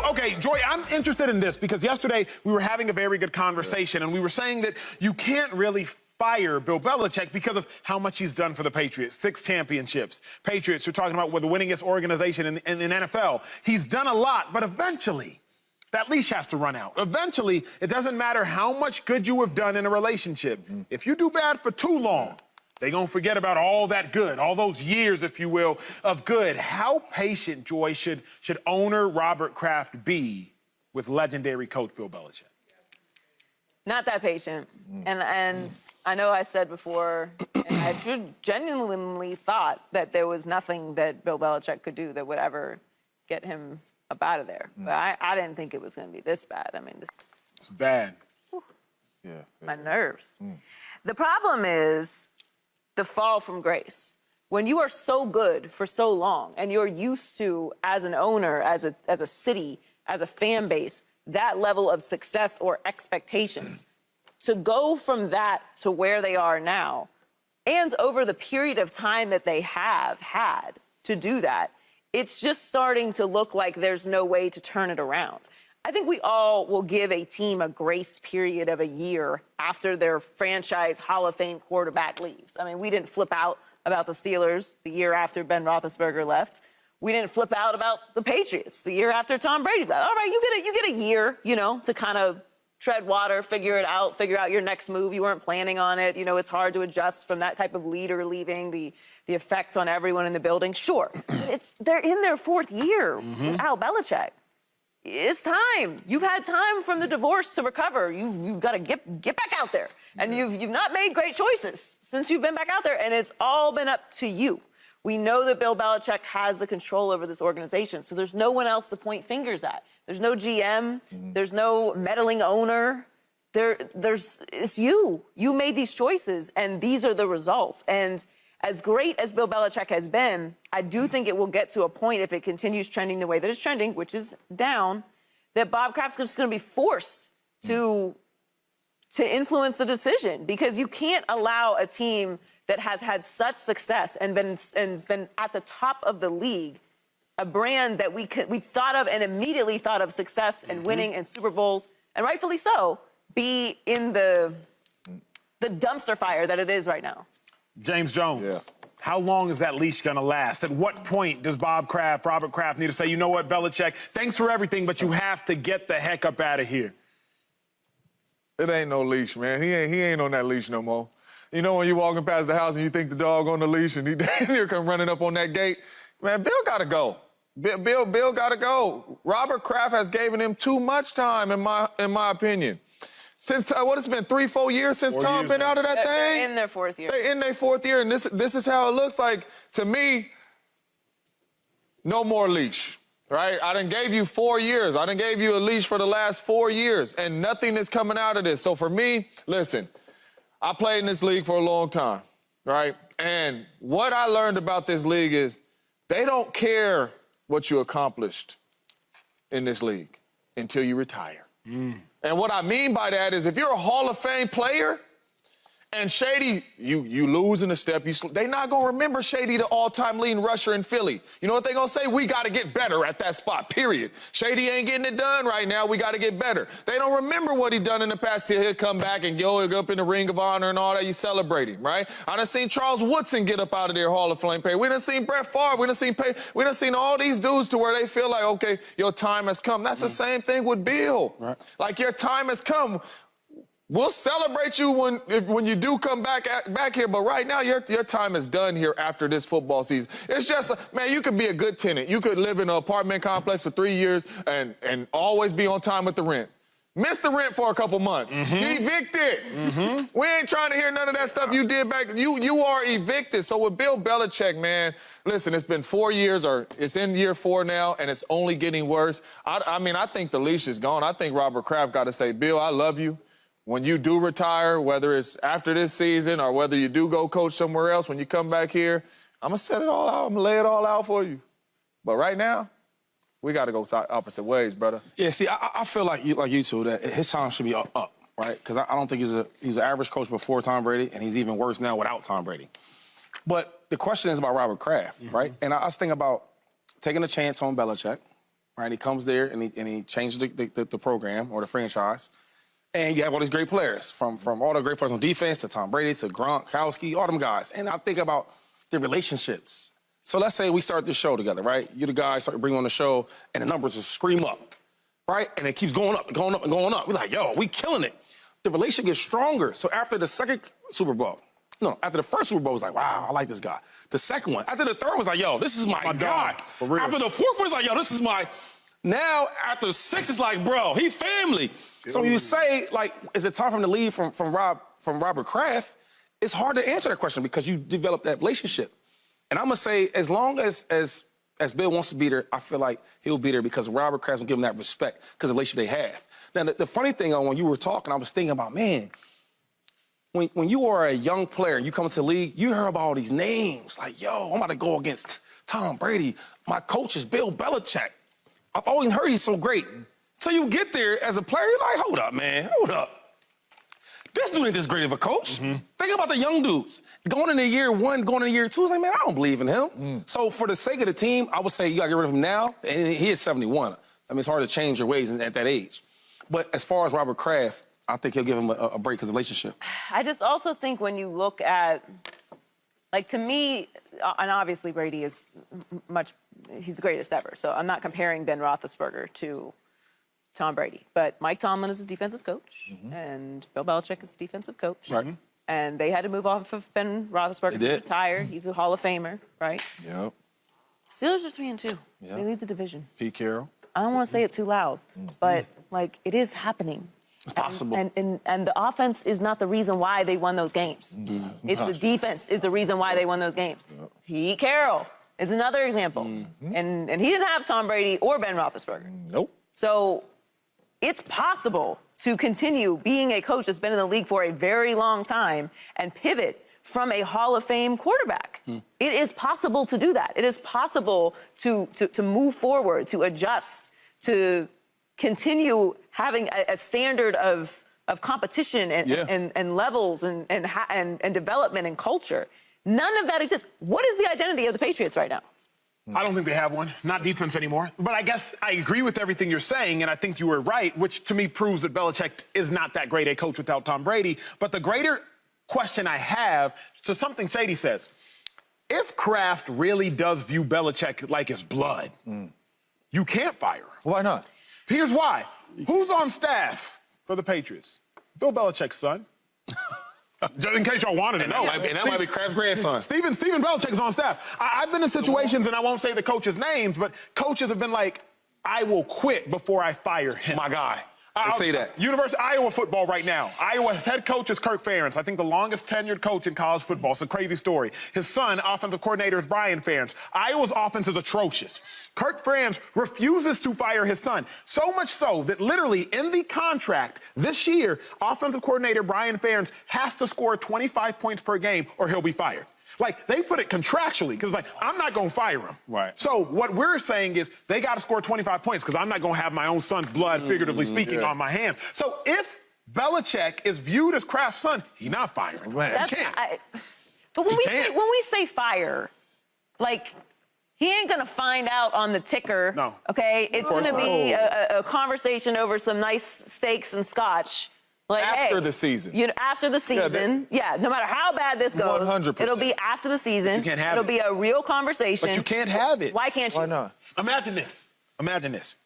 Okay, Joy, I'm interested in this because yesterday we were having a very good conversation and we were saying that you can't really fire Bill Belichick because of how much he's done for the Patriots. 6 championships. Patriots, you're talking about with the winningest organization in NFL. He's done a lot, but eventually that leash has to run out. Eventually, it doesn't matter how much good you have done in a relationship. If you do bad for too long, they're going to forget about all that good, all those years, if you will, of good. How patient, Joy, should owner Robert Kraft be with legendary coach Bill Belichick? Not that patient. And I know I said before, and I genuinely thought that there was nothing that Bill Belichick could do that would ever get him up out of there. But I didn't think it was going to be this bad. I mean, this is... It's bad. My nerves. The problem is the fall from grace. When you are so good for so long and you're used to, as an owner, as a city, as a fan base, that level of success or expectations, to go from that to where they are now, and over the period of time that they have had to do that, it's just starting to look like there's no way to turn it around. I think we all will give a team a grace period of a year after their franchise Hall of Fame quarterback leaves. I mean, we didn't flip out about the Steelers the year after Ben Roethlisberger left. We didn't flip out about the Patriots the year after Tom Brady left. All right, you get a year, to kind of tread water, figure out your next move. You weren't planning on it. It's hard to adjust from that type of leader leaving, the effect on everyone in the building. Sure, but they're in their 4th year without Belichick. It's time. You've had time from the divorce to recover. You've got to get back out there. And you've not made great choices since you've been back out there, and it's all been up to you. We know that Bill Belichick has the control over this organization, so there's no one else to point fingers at. There's no GM. There's no meddling owner. It's you. You made these choices, and these are the results. And as great as Bill Belichick has been, I do think it will get to a point, if it continues trending the way that it's trending, which is down, that Bob Kraft's just going to be forced to influence the decision, because you can't allow a team that has had such success and been at the top of the league, a brand that we thought of and immediately thought of success and winning and Super Bowls, and rightfully so, be in the dumpster fire that it is right now. James Jones, how long is that leash going to last? At what point does Robert Kraft need to say, you know what, Belichick, thanks for everything, but you have to get the heck up out of here? It ain't no leash, man. He ain't on that leash no more. You know when you're walking past the house and you think the dog on the leash and he here come running up on that gate? Man, Bill got to go. Bill got to go. Robert Kraft has given him too much time, in my opinion. Since, what it's been, 3-4 years since Tom been out of that thing? They're in their 4th year. They're in their 4th year, and this is how it looks like. To me, no more leash, right? I done gave you 4 years. I done gave you a leash for the last 4 years, and nothing is coming out of this. So for me, listen, I played in this league for a long time, right? And what I learned about this league is they don't care what you accomplished in this league until you retire. And what I mean by that is if you're a Hall of Fame player and Shady, you lose in a step, they not going to remember Shady, the all-time leading rusher in Philly. You know what they going to say? We got to get better at that spot, period. Shady ain't getting it done right now. We got to get better. They don't remember what he done in the past till he'll come back and go up in the Ring of Honor and all that. You celebrate him, right? I done seen Charles Woodson get up out of their Hall of Fame player. We done seen Brett Favre. We done seen all these dudes to where they feel like, okay, your time has come. That's the same thing with Bill. Right. Like, your time has come. We'll celebrate you when you do come back here, but right now your time is done here after this football season. It's just, man, you could be a good tenant. You could live in an apartment complex for 3 years and always be on time with the rent. Miss the rent for a couple months. Evicted. We ain't trying to hear none of that stuff you did back. You are evicted. So with Bill Belichick, man, listen, it's been 4 years, or it's in year 4 now, and it's only getting worse. I mean, I think the leash is gone. I think Robert Kraft got to say, Bill, I love you. When you do retire, whether it's after this season or whether you do go coach somewhere else, when you come back here, I'm going to set it all out. I'm going to lay it all out for you. But right now, we got to go opposite ways, brother. Yeah, see, I feel like you two, that his time should be up, right? Because I don't think he's an average coach before Tom Brady, and he's even worse now without Tom Brady. But the question is about Robert Kraft, right? And I was thinking about taking a chance on Belichick, right? He comes there and he changes the program or the franchise. And you have all these great players, from all the great players on defense to Tom Brady to Gronkowski, all them guys. And I think about the relationships. So let's say we start this show together, right? You the guys start to bring on the show, and the numbers just scream up, right? And it keeps going up and going up and going up. We're like, yo, we killing it. The relationship gets stronger. So after the second Super Bowl, after the first Super Bowl, it was like, wow, I like this guy. The second one, after the third was like, yo, this is my guy. For real. After the fourth was like, yo, this is my... Now, after 6, it's like, bro, he family. So when you say, like, is it time for him to leave from Robert Kraft? It's hard to answer that question because you develop that relationship. And I'm gonna say, as long as Bill wants to be there, I feel like he'll be there because Robert Kraft will give him that respect because of the relationship they have. Now, the funny thing, when you were talking, I was thinking about, man, when you are a young player, you come into the league, you hear about all these names, like, yo, I'm about to go against Tom Brady. My coach is Bill Belichick. I've always heard he's so great. So you get there as a player, you're like, hold up, man, hold up. This dude ain't this great of a coach. Think about the young dudes. Going into year 1, going into year 2, it's like, man, I don't believe in him. So for the sake of the team, I would say you got to get rid of him now. And he is 71. I mean, it's hard to change your ways at that age. But as far as Robert Kraft, I think he'll give him a break because of the relationship. I just also think when you look at, like, to me, and obviously Brady is he's the greatest ever. So I'm not comparing Ben Roethlisberger to Tom Brady. But Mike Tomlin is a defensive coach, and Bill Belichick is a defensive coach. Right. And they had to move off of Ben Roethlisberger. They did. He's retired. He's a Hall of Famer, right? Yep. Steelers are 3-2. Yeah. They lead the division. Pete Carroll. I don't want to say it too loud, but, like, it is happening. It's possible. And the offense is not the reason why they won those games. It's the defense is the reason why they won those games. Pete Carroll is another example. And he didn't have Tom Brady or Ben Roethlisberger. Nope. So it's possible to continue being a coach that's been in the league for a very long time and pivot from a Hall of Fame quarterback. It is possible to do that. It is possible to move forward, to adjust, to continue having a standard of competition and levels and development and culture. None of that exists. What is the identity of the Patriots right now? I don't think they have one. Not defense anymore. But I guess I agree with everything you're saying, and I think you were right, which to me proves that Belichick is not that great a coach without Tom Brady. But the greater question I have, so something Sadie says, if Kraft really does view Belichick like his blood, you can't fire him. Why not? Here's why. Who's on staff for the Patriots? Bill Belichick's son. Just in case y'all wanted to know. And that might be Kraft's grandson. Stephen Belichick is on staff. I've been in situations, and I won't say the coaches' names, but coaches have been like, I will quit before I fire him. My guy. I say that. University of Iowa football right now. Iowa's head coach is Kirk Ferentz. I think the longest tenured coach in college football. It's a crazy story. His son, offensive coordinator, is Brian Ferentz. Iowa's offense is atrocious. Kirk Ferentz refuses to fire his son. So much so that literally in the contract this year, offensive coordinator Brian Ferentz has to score 25 points per game or he'll be fired. Like, they put it contractually, because, like, I'm not going to fire him. Right. So what we're saying is they got to score 25 points, because I'm not going to have my own son's blood, figuratively speaking, on my hands. So if Belichick is viewed as Kraft's son, he's not firing him. But when we say fire, like, he ain't going to find out on the ticker. No. Okay? It's going to be a conversation over some nice steaks and scotch. Like, After the season. After the season. Yeah, no matter how bad this goes. 100%. It'll be after the season. You can't have It'll it. be a real conversation. But you can't have it. Why can't you? Why not? Imagine this. Imagine this.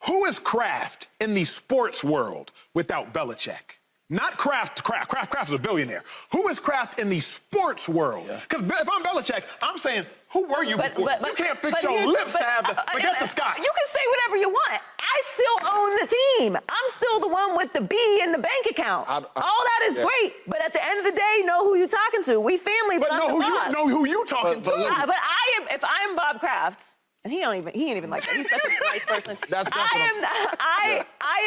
Who is Kraft in the sports world without Belichick? Not Kraft. Kraft is a billionaire. Who is Kraft in the sports world? Because if I'm Belichick, I'm saying, who were you before? You can't fix your lips to have the... Forget the scotch. You can say whatever you want. I still own the team. I'm still the one with the B in the bank account. All that is great. But at the end of the day, know who you're talking to. We family, but I'm the boss. Know who you talking to. But if I am Bob Kraft, and he ain't even like that. He's such a nice person. I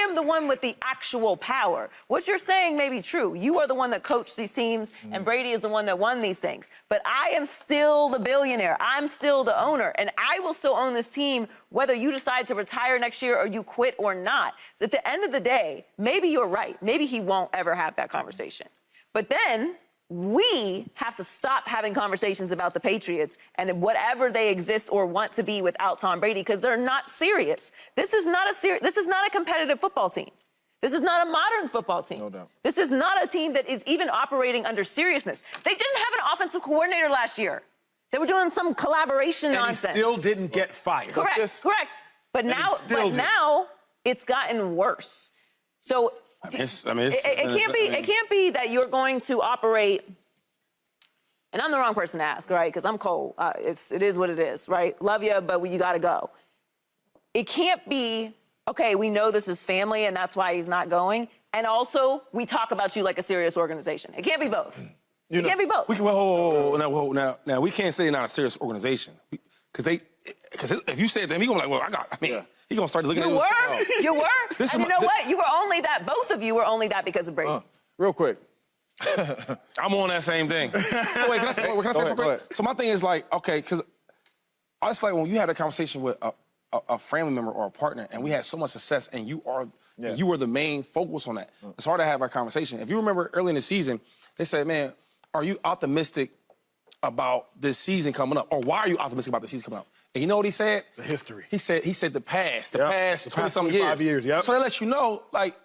am the one with the actual power. What you're saying may be true. You are the one that coached these teams, and Brady is the one that won these things. But I am still the billionaire. I'm still the owner, and I will still own this team whether you decide to retire next year or you quit or not. So at the end of the day, maybe you're right. Maybe he won't ever have that conversation. But then, we have to stop having conversations about the Patriots and whatever they exist or want to be without Tom Brady, because they're not serious. This is not a competitive football team. This is not a modern football team. No doubt. This is not a team that is even operating under seriousness. They didn't have an offensive coordinator last year. They were doing some collaboration nonsense. He still didn't get fired. Correct. But now it's gotten worse. So it can't be that you're going to operate. And I'm the wrong person to ask, right? Because I'm cold. It is what it is, right? Love you, but you got to go. It can't be, okay, we know this is family and that's why he's not going. And also, we talk about you like a serious organization. It can't be both. It can't be both. Now, we can't say they're not a serious organization. Because if you say it to him, he's going to be like, he's going to start looking at you. You were. And you know what? You were only that. Both of you were only that because of Brady. Real quick. I'm on that same thing. Wait, can I say something quick? So my thing is like, okay, because I just feel like when you had a conversation with a family member or a partner and we had so much success and you were the main focus on that, it's hard to have a conversation. If you remember early in the season, they said, man, are you optimistic about this season coming up? Or why are you optimistic about the season coming up? And you know what he said? The history. He said the past 20-something years. Yep. So that lets you know, like,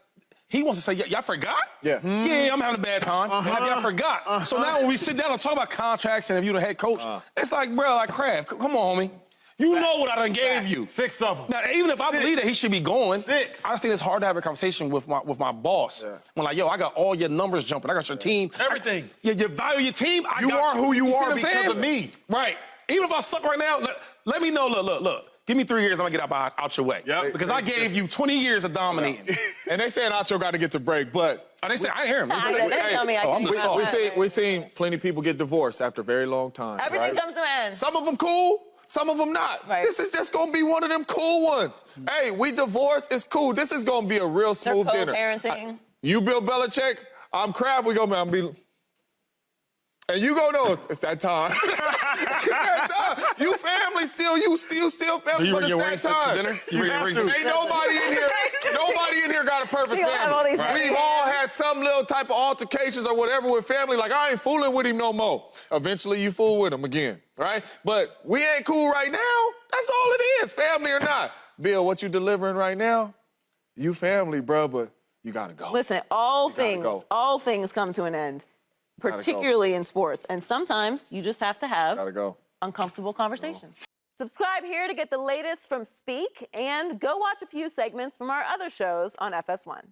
he wants to say, y'all forgot? Yeah. Yeah, I'm having a bad time. Have y'all forgot? So now when we sit down and talk about contracts and if you're the head coach, it's like, bro, like, Kraft, come on, homie. You know what I done gave you. 6 of them. Now, even if I believe that he should be going, 6. I just think it's hard to have a conversation with my boss. Yeah. When like, yo, I got all your numbers jumping. I got your team. Everything. You value your team. You are who you are because of me. Right. Even if I suck right now, let me know. Look. Give me 3 years, I'm gonna get out your way. Yep. Because I gave you 20 years of dominating. And they saying Acho got to get to break, but They said, I hear him. we've seen plenty of people get divorced after a very long time. Everything comes to an end. Some of them cool, some of them not. Right. This is just gonna be one of them cool ones. Hey, we divorced, it's cool. This is gonna be a real smooth dinner. Co-parenting. You Bill Belichick, I'm Kraft, and you gonna know it's that time. It's that time. You family still, you still family, but it's that time. Dinner? You bring your rings to dinner? Ain't nobody in here got a perfect have all family. these We've all had some little type of altercations or whatever with family, like I ain't fooling with him no more. Eventually you fool with him again, right? But we ain't cool right now. That's all it is, family or not. Bill, what you delivering right now, you family, bro, but you gotta go. Listen, all things come to an end, particularly in sports. And sometimes you just have to have uncomfortable conversations. Subscribe here to get the latest from Speak and go watch a few segments from our other shows on FS1.